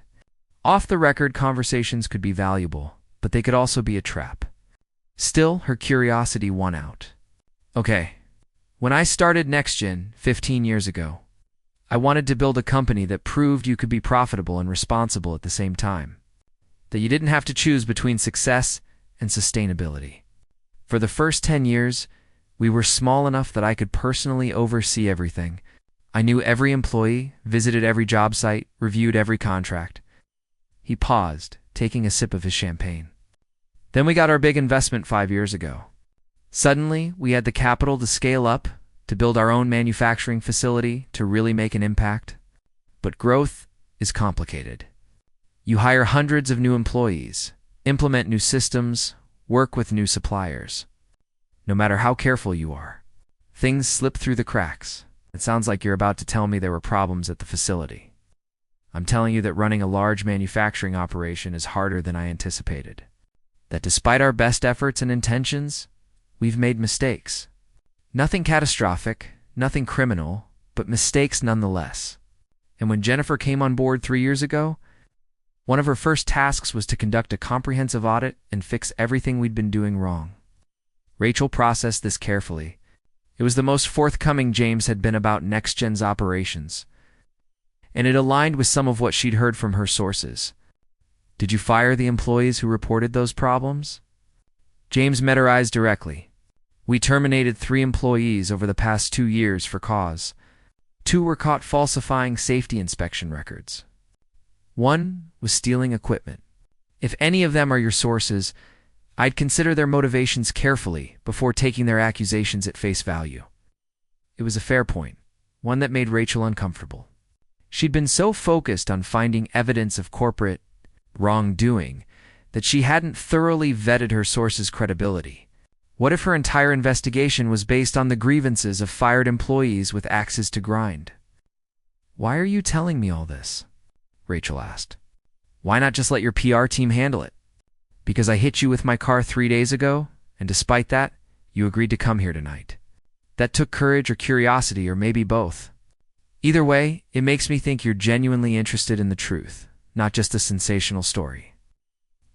Off-the-record conversations could be valuable, but they could also be a trap. Still, her curiosity won out. Okay. When I started NextGen 15 years ago, I wanted to build a company that proved you could be profitable and responsible at the same time. That you didn't have to choose between success and sustainability. For the first 10 years, we were small enough that I could personally oversee everything. I knew every employee, visited every job site, reviewed every contract. He paused, taking a sip of his champagne. Then we got our big investment 5 years ago. Suddenly, we had the capital to scale up, to build our own manufacturing facility, to really make an impact. But growth is complicated. You hire hundreds of new employees, implement new systems, work with new suppliers. No matter how careful you are, things slip through the cracks. It sounds like you're about to tell me there were problems at the facility. I'm telling you that running a large manufacturing operation is harder than I anticipated. That despite our best efforts and intentions, we've made mistakes. Nothing catastrophic, nothing criminal, but mistakes nonetheless. And when Jennifer came on board 3 years ago, one of her first tasks was to conduct a comprehensive audit and fix everything we'd been doing wrong. Rachel processed this carefully. It was the most forthcoming James had been about NextGen's operations, and it aligned with some of what she'd heard from her sources. Did you fire the employees who reported those problems? James met her eyes directly. We terminated 3 employees over the past 2 years for cause. 2 were caught falsifying safety inspection records. 1 was stealing equipment. If any of them are your sources, I'd consider their motivations carefully before taking their accusations at face value. It was a fair point, one that made Rachel uncomfortable. She'd been so focused on finding evidence of corporate wrongdoing that she hadn't thoroughly vetted her sources' credibility. What if her entire investigation was based on the grievances of fired employees with axes to grind? Why are you telling me all this? Rachel asked. Why not just let your PR team handle it? Because I hit you with my car 3 days ago, and despite that, you agreed to come here tonight. That took courage or curiosity, or maybe both. Either way, it makes me think you're genuinely interested in the truth, not just a sensational story.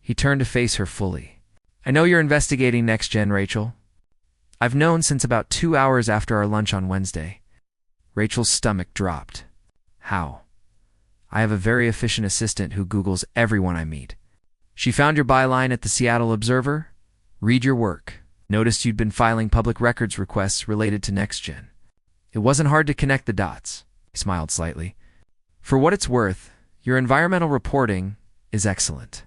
He turned to face her fully. I know you're investigating NextGen, Rachel. I've known since about 2 hours after our lunch on Wednesday. Rachel's stomach dropped. How? I have a very efficient assistant who Googles everyone I meet. She found your byline at the Seattle Observer. Read your work. Noticed you'd been filing public records requests related to NextGen. It wasn't hard to connect the dots. He smiled slightly. For what it's worth, your environmental reporting is excellent.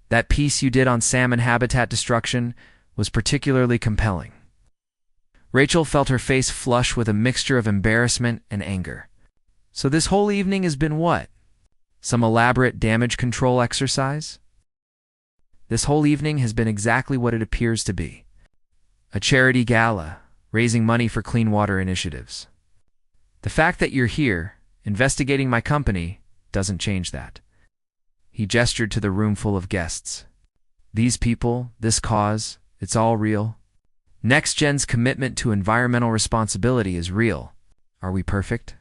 That piece you did on salmon habitat destruction was particularly compelling. Rachel felt her face flush with a mixture of embarrassment and anger. So this whole evening has been what? Some elaborate damage control exercise? This whole evening has been exactly what it appears to be. A charity gala, raising money for clean water initiatives. The fact that you're here, investigating my company, doesn't change that. He gestured to the room full of guests. These people, this cause, it's all real. NextGen's commitment to environmental responsibility is real. Are we perfect?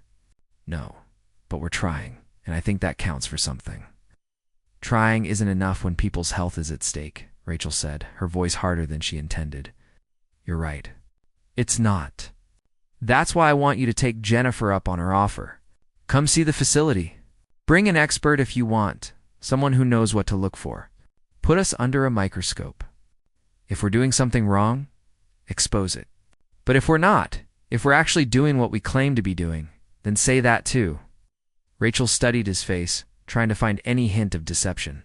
No, but we're trying, and I think that counts for something. Trying isn't enough when people's health is at stake, Rachel said, her voice harder than she intended. You're right. It's not. That's why I want you to take Jennifer up on her offer. Come see the facility. Bring an expert if you want, someone who knows what to look for. Put us under a microscope. If we're doing something wrong, expose it. But if we're not, if we're actually doing what we claim to be doing, then say that too. Rachel studied his face, trying to find any hint of deception.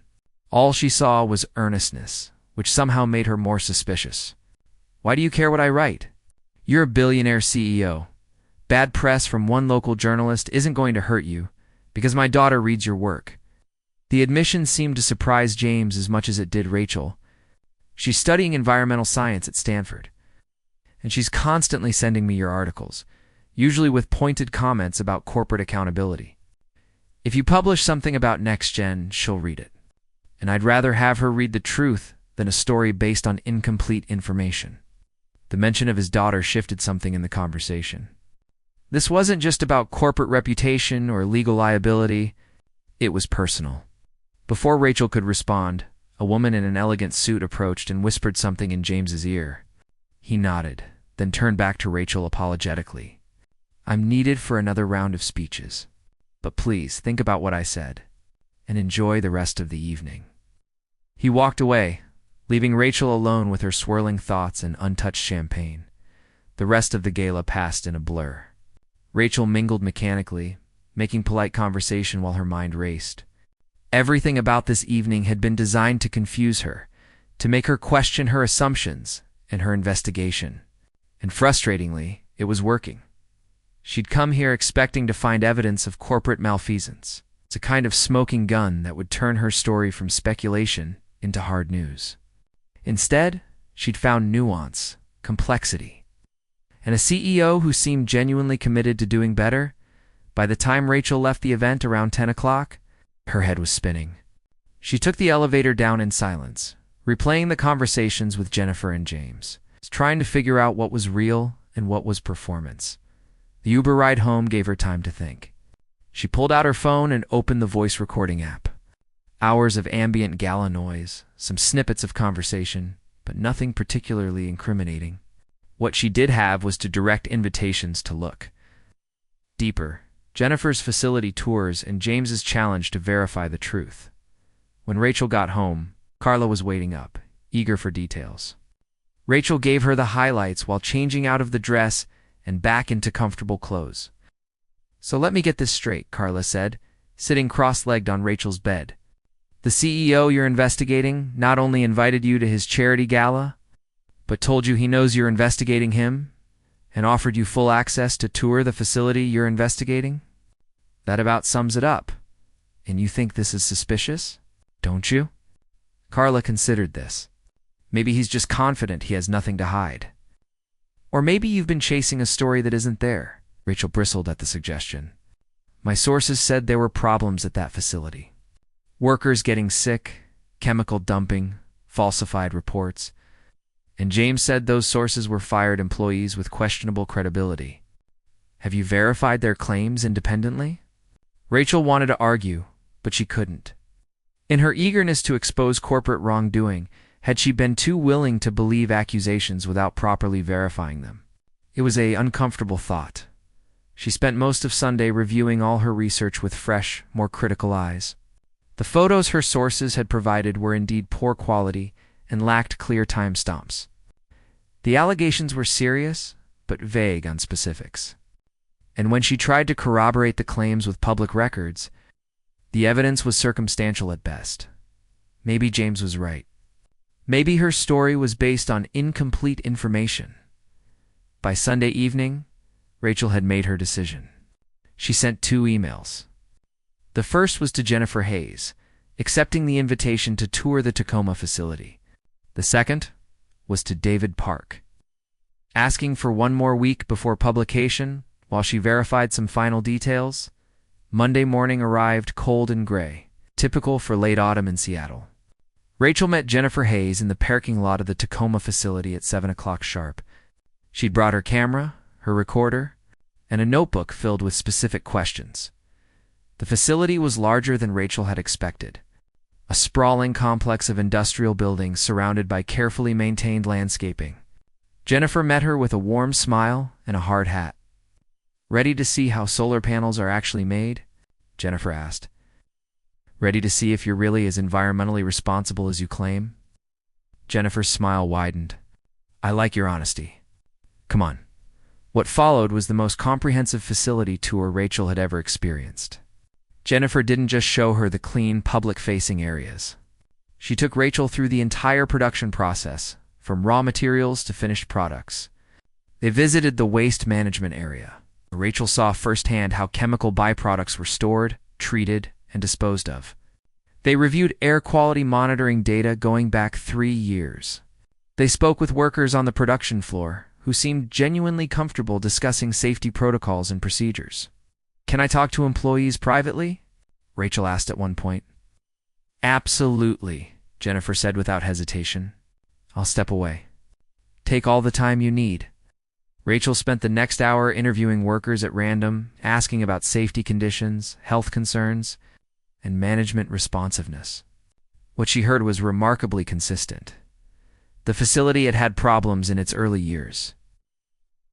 All she saw was earnestness, which somehow made her more suspicious. Why do you care what I write? You're a billionaire CEO. Bad press from one local journalist isn't going to hurt you, because my daughter reads your work. The admission seemed to surprise James as much as it did Rachel. She's studying environmental science at Stanford, and she's constantly sending me your articles, usually with pointed comments about corporate accountability. If you publish something about NextGen, she'll read it. And I'd rather have her read the truth than a story based on incomplete information. The mention of his daughter shifted something in the conversation. This wasn't just about corporate reputation or legal liability. It was personal. Before Rachel could respond, a woman in an elegant suit approached and whispered something in James's ear. He nodded, then turned back to Rachel apologetically. I'm needed for another round of speeches. But please, think about what I said, and enjoy the rest of the evening. He walked away, leaving Rachel alone with her swirling thoughts and untouched champagne. The rest of the gala passed in a blur. Rachel mingled mechanically, making polite conversation while her mind raced. Everything about this evening had been designed to confuse her, to make her question her assumptions and her investigation. And frustratingly, it was working. She'd come here expecting to find evidence of corporate malfeasance. It's a kind of smoking gun that would turn her story from speculation into hard news. Instead, she'd found nuance, complexity, and a CEO who seemed genuinely committed to doing better. By the time Rachel left the event around 10 o'clock, her head was spinning. She took the elevator down in silence, replaying the conversations with Jennifer and James, trying to figure out what was real and what was performance. The Uber ride home gave her time to think. She pulled out her phone and opened the voice recording app. Hours of ambient gala noise, some snippets of conversation, but nothing particularly incriminating. What she did have was direct invitations to look deeper, Jennifer's facility tours, and James's challenge to verify the truth. When Rachel got home, Carla was waiting up, eager for details. Rachel gave her the highlights while changing out of the dress and back into comfortable clothes. So let me get this straight, Carla said, sitting cross-legged on Rachel's bed. The CEO you're investigating not only invited you to his charity gala, but told you he knows you're investigating him and offered you full access to tour the facility you're investigating? That about sums it up. And you think this is suspicious, don't you? Carla considered this. Maybe he's just confident he has nothing to hide. Or maybe you've been chasing a story that isn't there. Rachel bristled at the suggestion. My sources said there were problems at that facility. Workers getting sick, chemical dumping, falsified reports. And James said those sources were fired employees with questionable credibility. Have you verified their claims independently? Rachel wanted to argue, but she couldn't. In her eagerness to expose corporate wrongdoing, had she been too willing to believe accusations without properly verifying them? It was an uncomfortable thought. She spent most of Sunday reviewing all her research with fresh, more critical eyes. The photos her sources had provided were indeed poor quality and lacked clear timestamps. The allegations were serious, but vague on specifics. And when she tried to corroborate the claims with public records, the evidence was circumstantial at best. Maybe James was right. Maybe her story was based on incomplete information. By Sunday evening, Rachel had made her decision. She sent 2 emails. The first was to Jennifer Hayes, accepting the invitation to tour the Tacoma facility. The second was to David Park, asking for 1 more week before publication while she verified some final details. Monday morning arrived cold and gray, typical for late autumn in Seattle. Rachel met Jennifer Hayes in the parking lot of the Tacoma facility at 7 o'clock sharp. She'd brought her camera, her recorder, and a notebook filled with specific questions. The facility was larger than Rachel had expected. A sprawling complex of industrial buildings surrounded by carefully maintained landscaping. Jennifer met her with a warm smile and a hard hat. "Ready to see how solar panels are actually made?" Jennifer asked. "Ready to see if you're really as environmentally responsible as you claim?" Jennifer's smile widened. "I like your honesty. Come on." What followed was the most comprehensive facility tour Rachel had ever experienced. Jennifer didn't just show her the clean, public-facing areas. She took Rachel through the entire production process, from raw materials to finished products. They visited the waste management area. Rachel saw firsthand how chemical byproducts were stored, treated, and disposed of. They reviewed air quality monitoring data going back 3 years. They spoke with workers on the production floor, who seemed genuinely comfortable discussing safety protocols and procedures. "Can I talk to employees privately?" Rachel asked at one point. "Absolutely," Jennifer said without hesitation. "I'll step away. Take all the time you need." Rachel spent the next hour interviewing workers at random, asking about safety conditions, health concerns, and management responsiveness. What she heard was remarkably consistent. The facility had had problems in its early years,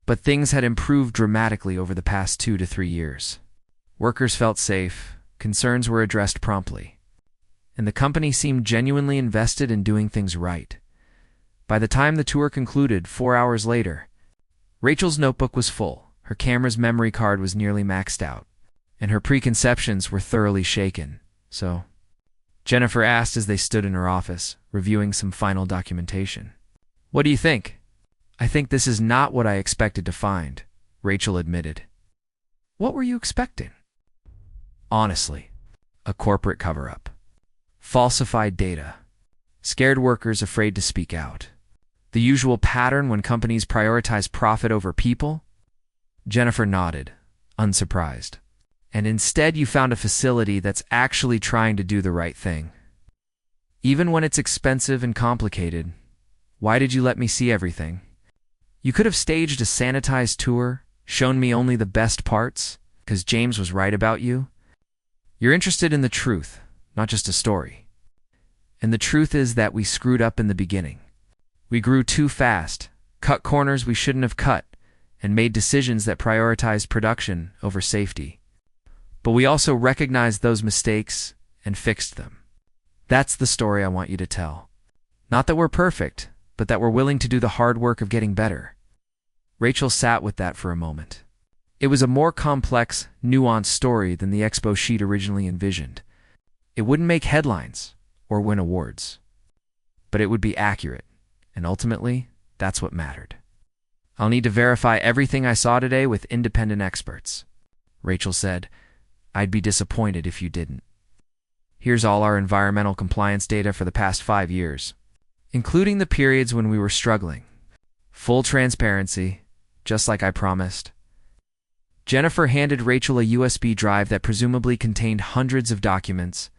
but things had improved dramatically over the past 2 to 3 years. Workers felt safe, concerns were addressed promptly, and the company seemed genuinely invested in doing things right. By the time the tour concluded 4 hours later, Rachel's notebook was full, her camera's memory card was nearly maxed out, and her preconceptions were thoroughly shaken. "So," Jennifer asked as they stood in her office, reviewing some final documentation. "What do you think?" "I think this is not what I expected to find," Rachel admitted. "What were you expecting?" "Honestly, a corporate cover-up. Falsified data. Scared workers afraid to speak out. The usual pattern when companies prioritize profit over people?" Jennifer nodded, unsurprised. "And instead you found a facility that's actually trying to do the right thing. Even when it's expensive and complicated. Why did you let me see everything? You could have staged a sanitized tour, shown me only the best parts, because James was right about you. You're interested in the truth, not just a story. And the truth is that we screwed up in the beginning. We grew too fast, cut corners we shouldn't have cut, and made decisions that prioritized production over safety. But we also recognized those mistakes and fixed them. That's the story I want you to tell. Not that we're perfect, but that we're willing to do the hard work of getting better." Rachel sat with that for a moment. It was a more complex, nuanced story than the expo sheet originally envisioned. It wouldn't make headlines or win awards, but it would be accurate, and ultimately, that's what mattered. "I'll need to verify everything I saw today with independent experts," Rachel said. "I'd be disappointed if you didn't. Here's all our environmental compliance data for the past 5 years, including the periods when we were struggling. Full transparency, just like I promised." Jennifer handed Rachel a USB drive that presumably contained hundreds of documents.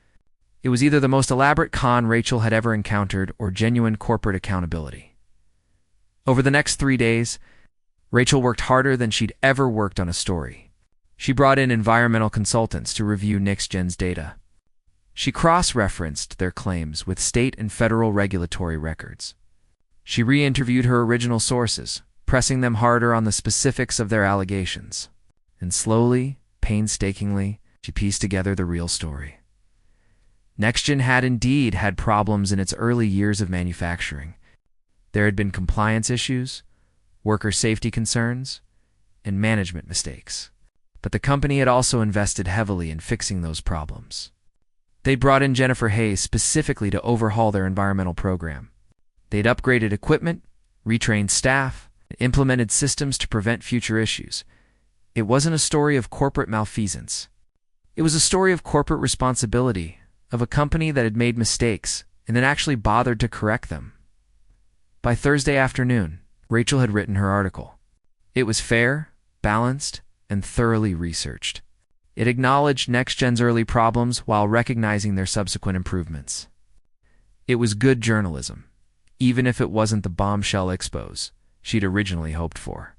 It was either the most elaborate con Rachel had ever encountered or genuine corporate accountability. Over the next 3 days, Rachel worked harder than she'd ever worked on a story. She brought in environmental consultants to review NextGen's data. She cross-referenced their claims with state and federal regulatory records. She re-interviewed her original sources, pressing them harder on the specifics of their allegations. And slowly, painstakingly, she pieced together the real story. NextGen had indeed had problems in its early years of manufacturing. There had been compliance issues, worker safety concerns, and management mistakes. But the company had also invested heavily in fixing those problems. They brought in Jennifer Hayes specifically to overhaul their environmental program. They'd upgraded equipment, retrained staff, and implemented systems to prevent future issues. It wasn't a story of corporate malfeasance. It was a story of corporate responsibility, of a company that had made mistakes and then actually bothered to correct them. By Thursday afternoon, Rachel had written her article. It was fair, balanced, and thoroughly researched. It acknowledged NextGen's early problems while recognizing their subsequent improvements. It was good journalism, even if it wasn't the bombshell expose she'd originally hoped for.